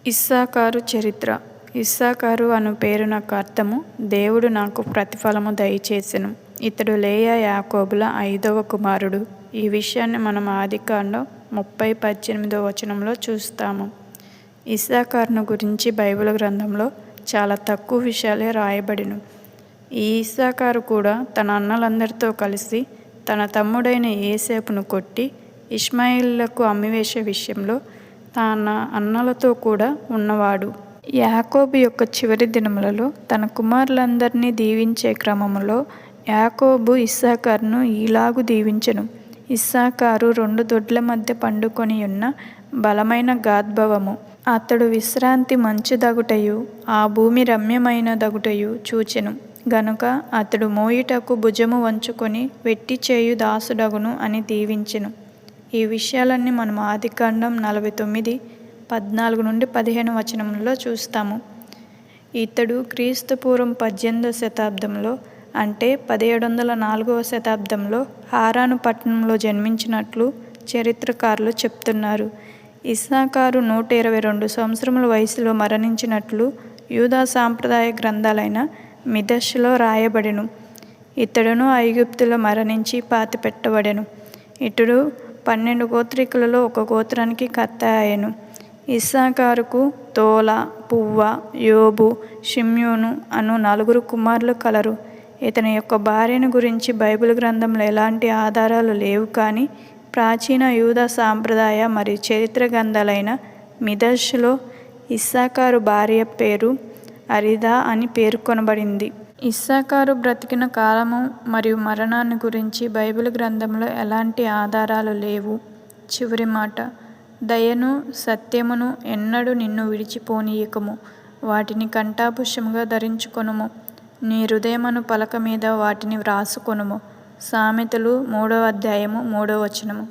ఇస్సాకారు చరిత్ర. ఇస్సాకారు అను పేరునకు అర్థము దేవుడు నాకు ప్రతిఫలము దయచేసెను. ఇతడు లేయా యాకోబుల 5వ కుమారుడు. ఈ విషయాన్ని మనం ఆదికాండం 30:18 చూస్తాము. ఇస్సాకారును గురించి బైబిల్ గ్రంథంలో చాలా తక్కువ విషయాలే రాయబడిను. ఈ ఇస్సాకారు కూడా తన అన్నలందరితో కలిసి తన తమ్ముడైన యోసేపును కొట్టి ఇష్మాయేలీయులకు అమ్మివేసే విషయంలో తన అన్నలతో కూడా ఉన్నవాడు. యాకోబు యొక్క చివరి దినములలో తన కుమారులందరినీ దీవించే క్రమములో యాకోబు ఇస్సాకారును ఈలాగు దీవించెను. ఇస్సాకారు 2 దొడ్ల మధ్య పండుకొని ఉన్న బలమైన గాద్బవము. అతడు విశ్రాంతి మంచిదగుటయు ఆ భూమి రమ్యమైన దగుటయు చూచెను గనుక అతడు మోయుటకు భుజము వంచుకొని వెట్టి చేయు దాసుడగును అని దీవించెను. ఈ విషయాలన్నీ మనం ఆదికాండం 49:14-15 చూస్తాము. ఇతడు క్రీస్తుపూర్వం 18వ శతాబ్దంలో అంటే 1704వ శతాబ్దంలో హారాను పట్టణంలో జన్మించినట్లు చరిత్రకారులు చెప్తున్నారు. ఇస్సాకారు 122 సంవత్సరముల వయసులో మరణించినట్లు యూదా సాంప్రదాయ గ్రంథాలైన మిద్రాషులో రాయబడెను. ఇతడును ఐగుప్తులో మరణించి పాతిపెట్టబడెను. ఇతడు 12 గోత్రికులలో ఒక గోత్రానికి కర్త అయ్యెను. ఇస్సాకారుకు తోల, పువ్వ, యోబు, షిమ్యోను అను 4 కుమారులు కలరు. ఇతని యొక్క భార్యను గురించి బైబిల్ గ్రంథంలో ఎలాంటి ఆధారాలు లేవు కానీ ప్రాచీన యూదా సాంప్రదాయ మరియు చరిత్ర గ్రంథాలైన మిద్రాషులో ఇస్సాకారు భార్య పేరు అరీదా అని పేర్కొనబడింది. ఇస్సాకారు బ్రతికిన కాలము మరియు మరణాన్ని గురించి బైబిల్ గ్రంథంలో ఎలాంటి ఆధారాలు లేవు. చివరి మాట: దయను సత్యమును ఎన్నడూ నిన్ను విడిచిపోనీయకము, వాటిని కంఠాభూషముగా ధరించుకొనుము, నీ హృదయమను పలక మీద వాటిని వ్రాసుకొనుము. సామెతలు 3వ అధ్యాయము 3వ వచనము.